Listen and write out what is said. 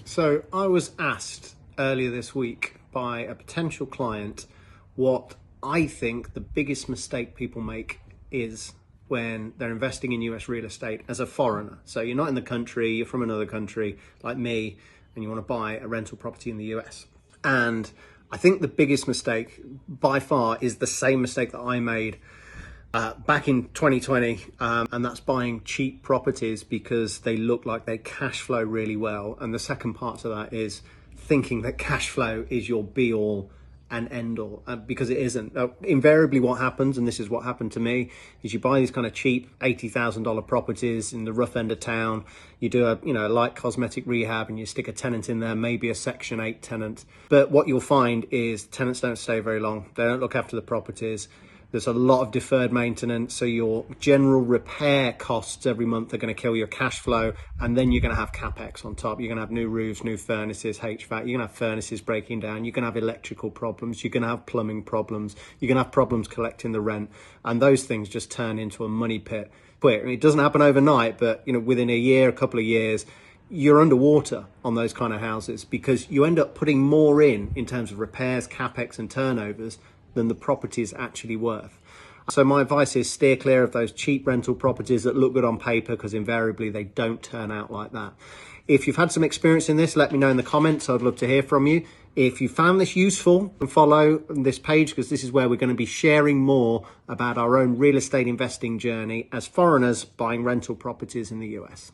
So I was asked earlier this week by a potential client what I think the biggest mistake people make is when they're investing in US real estate as a foreigner. So you're not in the country, you're from another country like me, and you want to buy a rental property in the US. And I think the biggest mistake by far is the same mistake that I made back in 2020, and that's buying cheap properties because they look like they cash flow really well. And the second part to that is thinking that cash flow is your be all and end all, because it isn't. Invariably what happens, and this is what happened to me, is you buy these kind of cheap $80,000 properties in the rough end of town. You do a light cosmetic rehab and you stick a tenant in there, maybe a Section 8 tenant. But what you'll find is tenants don't stay very long. They don't look after the properties. There's a lot of deferred maintenance, so your general repair costs every month are going to kill your cash flow, and then you're going to have capex on top. You're going to have new roofs, new furnaces, HVAC. You're going to have furnaces breaking down. You're going to have electrical problems. You're going to have plumbing problems. You're going to have problems collecting the rent, and those things just turn into a money pit quick. It doesn't happen overnight, but within a year, a couple of years, you're underwater on those kind of houses because you end up putting more in terms of repairs, capex, and turnovers than the property is actually worth. So my advice is steer clear of those cheap rental properties that look good on paper, because invariably they don't turn out like that. If you've had some experience in this, let me know in the comments. I'd love to hear from you. If you found this useful, follow this page, because this is where we're going to be sharing more about our own real estate investing journey as foreigners buying rental properties in the US.